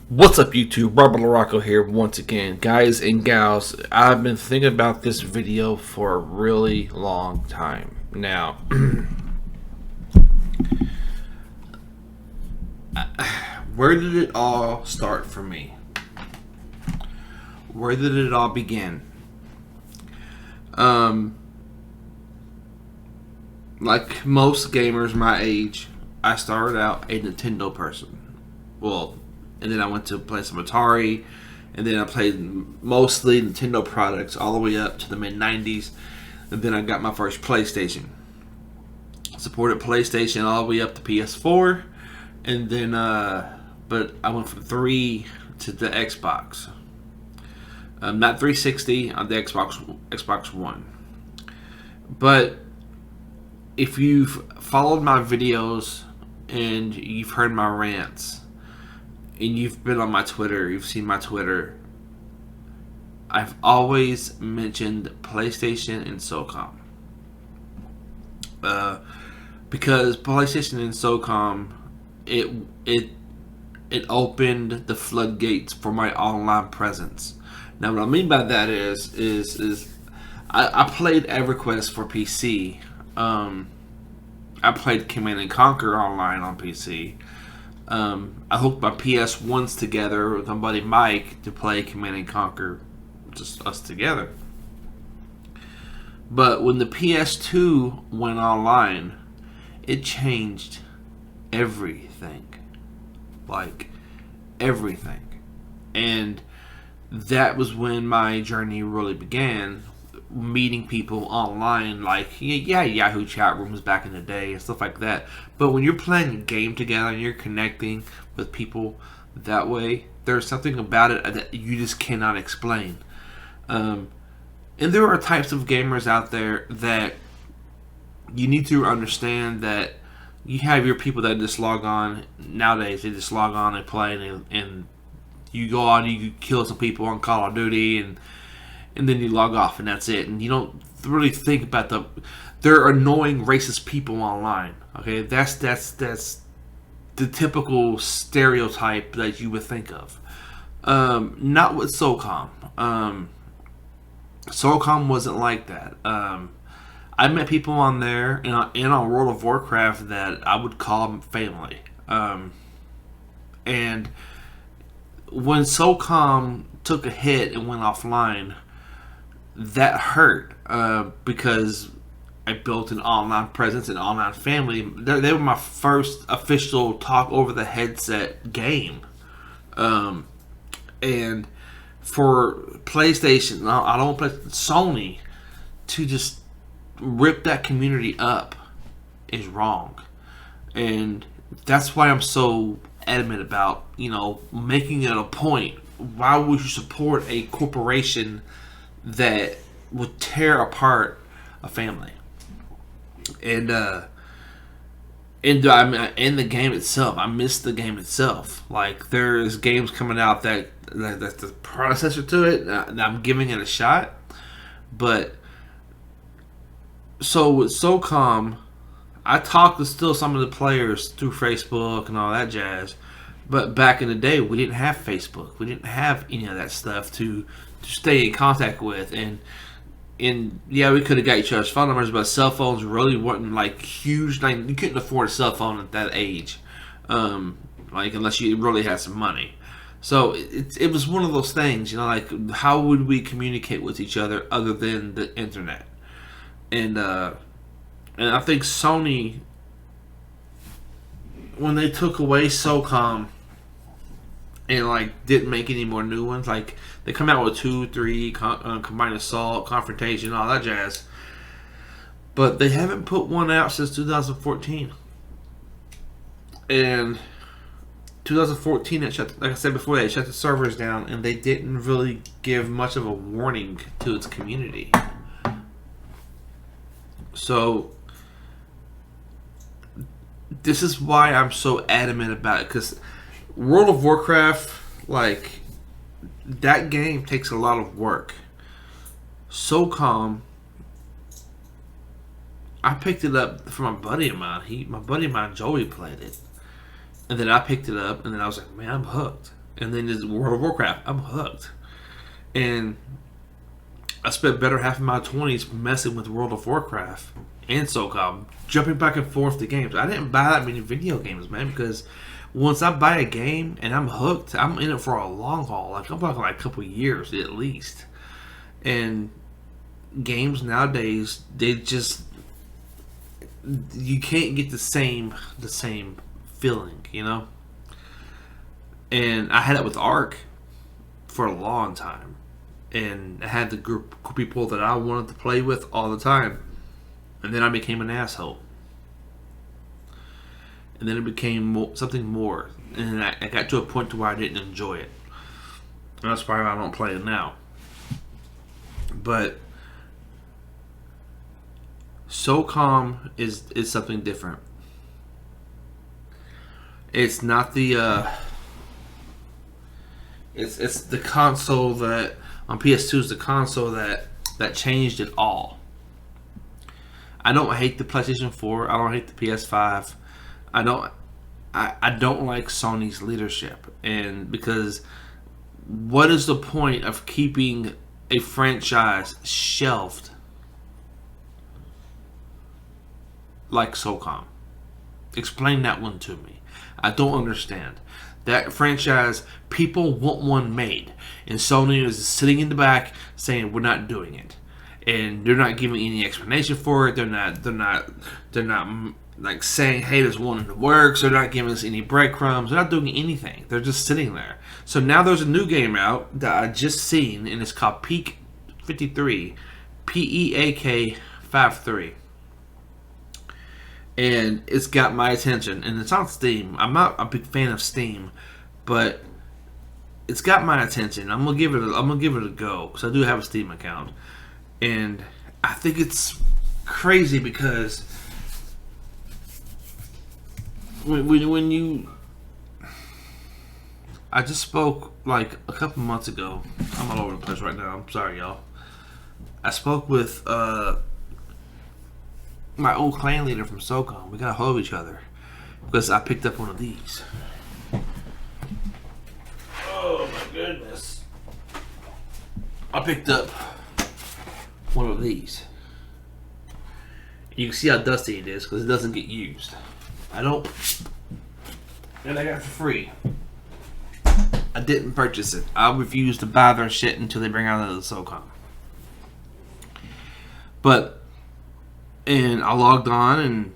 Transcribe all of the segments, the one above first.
What's up, YouTube? Robert LaRocco here once again. Guys and gals, I've been thinking about this video for a really long time. Now, where did it all start for me? Where did it all begin? Like most gamers my age, I started out a Nintendo person. Well, and then I went to play some Atari, and then I played mostly Nintendo products all the way up to the mid-90s, and then I got my first PlayStation. Supported PlayStation all the way up to PS4, and then, but I went from 3 to the Xbox. Not 360, on the Xbox One. But if you've followed my videos and you've heard my rants, and you've been on my Twitter, you've seen my Twitter, I've always mentioned PlayStation and Socom. Because PlayStation and Socom, it opened the floodgates for my online presence. Now, what I mean by that is I played EverQuest for PC. I played Command and Conquer online on PC. I hooked my PS1s together with my buddy Mike to play Command and Conquer, just us together. But when the PS2 went online, it changed everything. Like, everything. And that was when my journey really began, meeting people online, like, yeah, Yahoo chat rooms back in the day and stuff like that. But when you're playing a game together and you're connecting with people that way, there's something about it that you just cannot explain. And there are types of gamers out there that you need to understand that you have your people that just log on. Nowadays, they just log on and play, and you go on, you kill some people on Call of Duty, and then you log off, and that's it. And you don't really think about they're annoying racist people online. Okay, that's the typical stereotype that you would think of. Not with Socom. Socom wasn't like that. I met people on there and on World of Warcraft that I would call family. And when Socom took a hit and went offline, that hurt because I built an online presence, an online family. They were my first official talk over the headset game. And for PlayStation, I don't play Sony, to just rip that community up is wrong. And that's why I'm so adamant about, making it a point. Why would you support a corporation that would tear apart a family? And in the game itself, I miss the game itself. Like, there's games coming out that's the predecessor to it, and I'm giving it a shot. But so with Socom, I talk to still some of the players through Facebook and all that jazz. But back in the day, we didn't have Facebook. We didn't have any of that stuff to stay in contact with. And yeah, we could have got each other's phone numbers, but cell phones really weren't like huge. Like, you couldn't afford a cell phone at that age, like, unless you really had some money. So it was one of those things, like, how would we communicate with each other other than the internet? And I think Sony, when they took away Socom and, like, didn't make any more new ones, like, they come out with 2, 3, Combined Assault, Confrontation, all that jazz, but they haven't put one out since 2014. And 2014, it shut, like I said before, they shut the servers down, and they didn't really give much of a warning to its community. So this is why I'm so adamant about it, because World of Warcraft, like, that game takes a lot of work. Socom, I picked it up from a buddy of mine. My buddy of mine, Joey, played it. And then I picked it up, and then I was like, man, I'm hooked. And then there's World of Warcraft. I'm hooked. And I spent better half of my 20s messing with World of Warcraft and Socom, jumping back and forth to games. I didn't buy that many video games, man, because once I buy a game and I'm hooked, I'm in it for a long haul. Like, I'm talking like a couple years at least. And games nowadays, they just, you can't get the same feeling, you know. And I had it with Ark for a long time, and I had the group of people that I wanted to play with all the time, and then I became an asshole, and then it became something more, and I got to a point to where I didn't enjoy it, and that's why I don't play it now. But Socom is something different. It's not the it's the console that on PS2 is the console that changed it all. I don't hate the PlayStation 4. I don't hate the PS5. I don't like Sony's leadership, and because what is the point of keeping a franchise shelved like Socom? Explain that one to me. I don't understand. That franchise, people want one made, and Sony is sitting in the back saying we're not doing it, and they're not giving any explanation for it. They're not like saying, hey, there's one in the works. They're not giving us any breadcrumbs. They're not doing anything. They're just sitting there. So now there's a new game out that I just seen, and it's called Peak 53, PEAK 53. And it's got my attention, and it's on Steam. I'm not a big fan of Steam, but it's got my attention. I'm gonna give it a go, because I do have a Steam account, and I think it's crazy because when you, I just spoke like a couple months ago. I'm all over the place right now. I'm sorry, y'all. I spoke with my old clan leader from Socom. We got a hold of each other because I picked up one of these. Oh my goodness. I picked up one of these. You can see how dusty it is because it doesn't get used. And I got it for free. I didn't purchase it. I refuse to buy their shit until they bring out another Socom. And I logged on and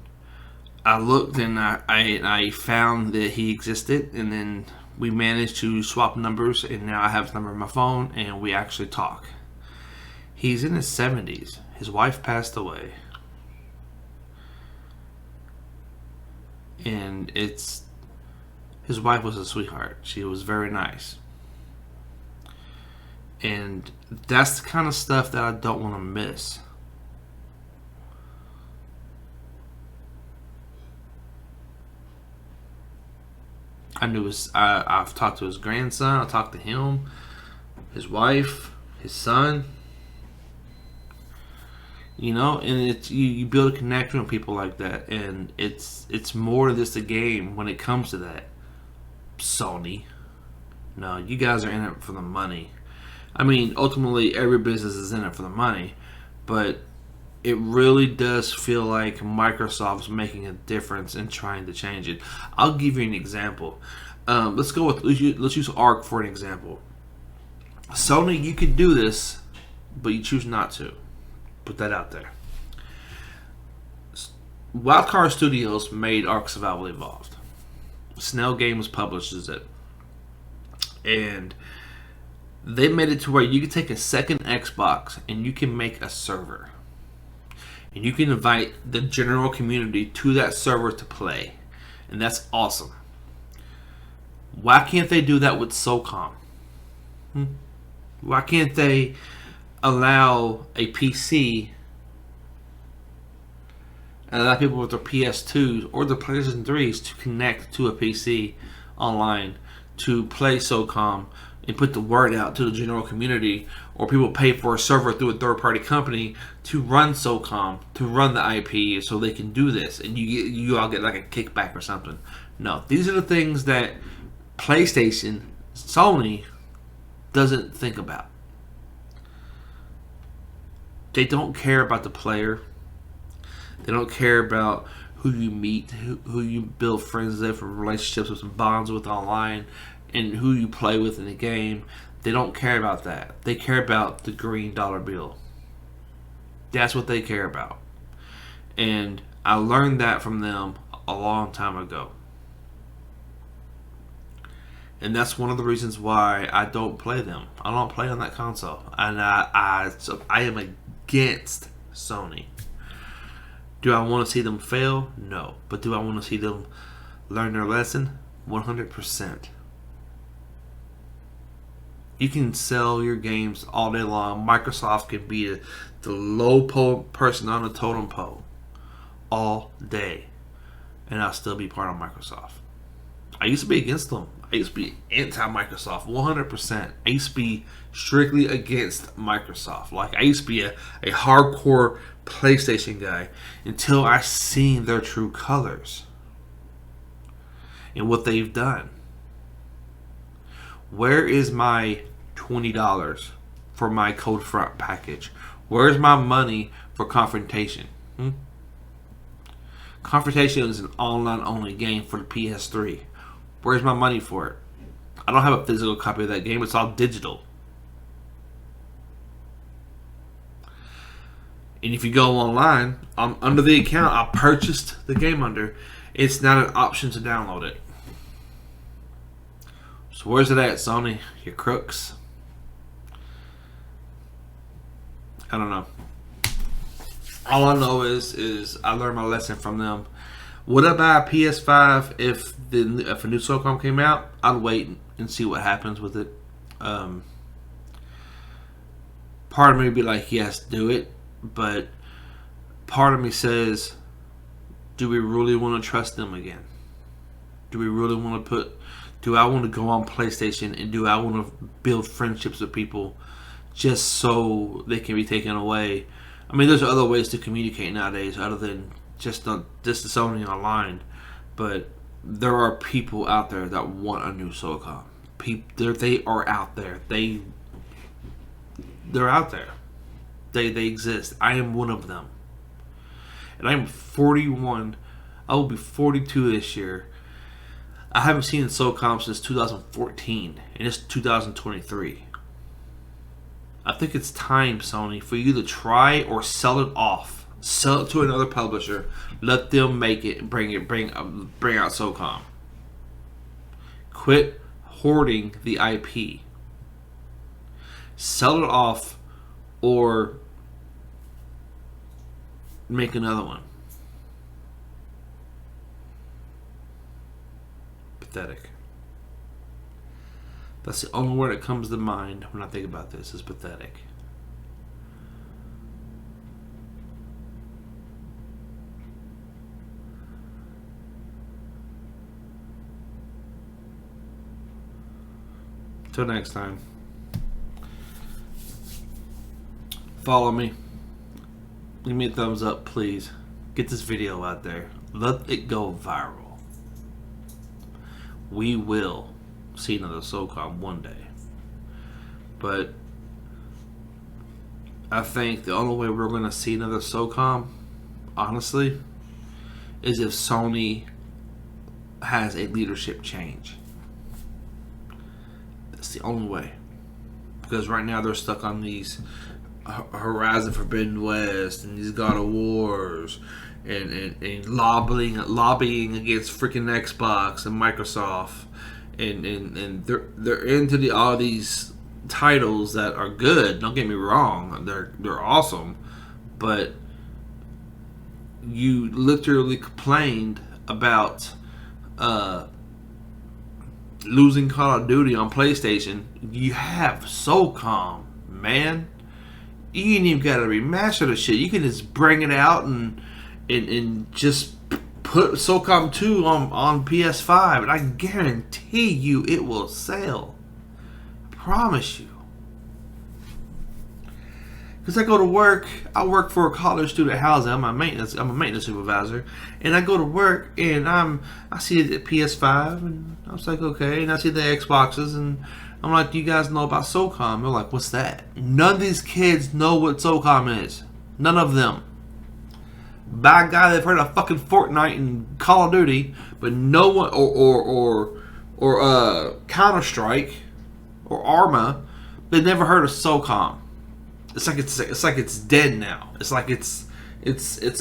I looked and I found that he existed, and then we managed to swap numbers, and now I have his number on my phone and we actually talk. He's in his 70s. His wife passed away. And his wife was a sweetheart. She was very nice. And that's the kind of stuff that I don't want to miss. I've talked to his grandson. I talked to him, his wife, his son. You know, and it's you build a connection with people like that, and it's more than just a game when it comes to that. Sony, no, you guys are in it for the money. I mean, ultimately, every business is in it for the money, but it really does feel like Microsoft's making a difference in trying to change it. I'll give you an example. Let's use Ark for an example. Sony, you could do this, but you choose not to. Put that out there. Wildcard Studios made Ark Survival Evolved. Snell Games publishes it, and they made it to where you can take a second Xbox and you can make a server. And you can invite the general community to that server to play. And that's awesome. Why can't they do that with Socom? Why can't they allow a PC and allow people with their PS2s or their PlayStation 3s to connect to a PC online to play Socom and put the word out to the general community, or people pay for a server through a third-party company to run Socom, to run the IP, so they can do this, and you all get like a kickback or something. No, these are the things that PlayStation Sony doesn't think about. They don't care about the player. They don't care about who you meet, who you build friends with, or relationships with, and bonds with online, and who you play with in the game. They don't care about that. They care about the green dollar bill. That's what they care about. And I learned that from them a long time ago. And that's one of the reasons why I don't play them. I don't play on that console. And I am against Sony. Do I want to see them fail? No. But do I want to see them learn their lesson? 100%. You can sell your games all day long. Microsoft can be the low person on the totem pole all day. And I'll still be part of Microsoft. I used to be against them. I used to be anti-Microsoft 100%. I used to be strictly against Microsoft. Like, I used to be a hardcore PlayStation guy until I seen their true colors and what they've done. Where is my $20 for my Cold Front package? Where's my money for Confrontation? Confrontation is an online-only game for the PS3. Where's my money for it? I don't have a physical copy of that game. It's all digital. And if you go online, under the account I purchased the game under, it's not an option to download it. So where's it at, Sony? You crooks. I don't know. All I know is I learned my lesson from them. Would I buy a PS5 if a new Socom came out? I'd wait and see what happens with it. Part of me would be like, yes, do it. But part of me says, do we really want to trust them again? Do we really want to do I want to go on PlayStation and do I want to build friendships with people just so they can be taken away? I mean, there's other ways to communicate nowadays other than just the Sony online. But there are people out there that want a new Socom. They are out there. They're out there. They exist. I am one of them. And I'm 41. I will be 42 this year. I haven't seen Socom since 2014. And it's 2023. I think it's time, Sony, for you to try or sell it off. Sell it to another publisher. Let them make it and bring out Socom. Quit hoarding the IP. Sell it off or make another one. Pathetic. That's the only word that comes to mind when I think about this, is pathetic. Till next time. Follow me. Give me a thumbs up, please. Get this video out there. Let it go viral. We will see another Socom one day. But I think the only way we're going to see another Socom, honestly, is if Sony has a leadership change. That's the only way. Because right now they're stuck on these Horizon Forbidden West and these God of Wars and lobbying against freaking Xbox and Microsoft, and they're into all these titles that are good. Don't get me wrong, they're awesome, but you literally complained about losing Call of Duty on PlayStation. You have Socom, man. You ain't even gotta remaster the shit. You can just bring it out and just put Socom 2 on PS5, and I guarantee you it will sell. I promise you. Because I go to work, I work for a college student housing. I'm a maintenance supervisor, and I go to work and I see the PS5 and I was like, okay, and I see the Xboxes and I'm like, do you guys know about Socom? They're like, what's that? None of these kids know what Socom is. None of them. By God, they've heard of fucking Fortnite and Call of Duty, but no one or Counter Strike or Arma. They've never heard of Socom. It's like it's dead now. It's like it's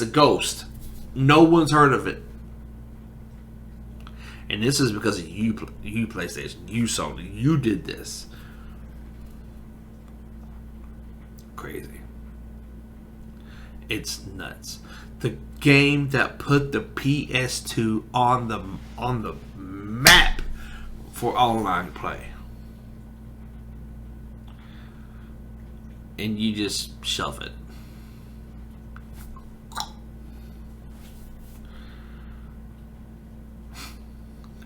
a ghost. No one's heard of it. And this is because of you PlayStation, you Sony, you did this. Crazy. It's nuts. The game that put the PS2 on the map for online play. And you just shelf it.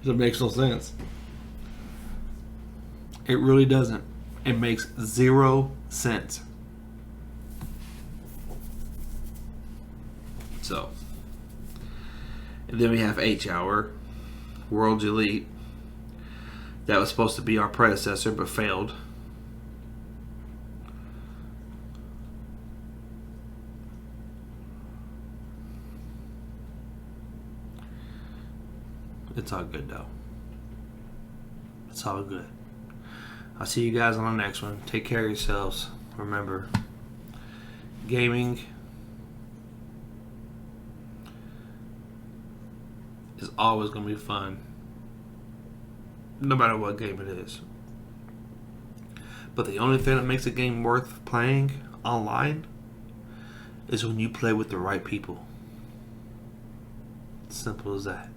It makes no sense. It really doesn't. It makes 0 sense. So, and then we have H-Hour, World's Elite. That was supposed to be our predecessor, but failed. It's all good though. It's all good. I'll see you guys on the next one. Take care of yourselves. Remember, gaming is always going to be fun. No matter what game it is. But the only thing that makes a game worth playing online is when you play with the right people. Simple as that.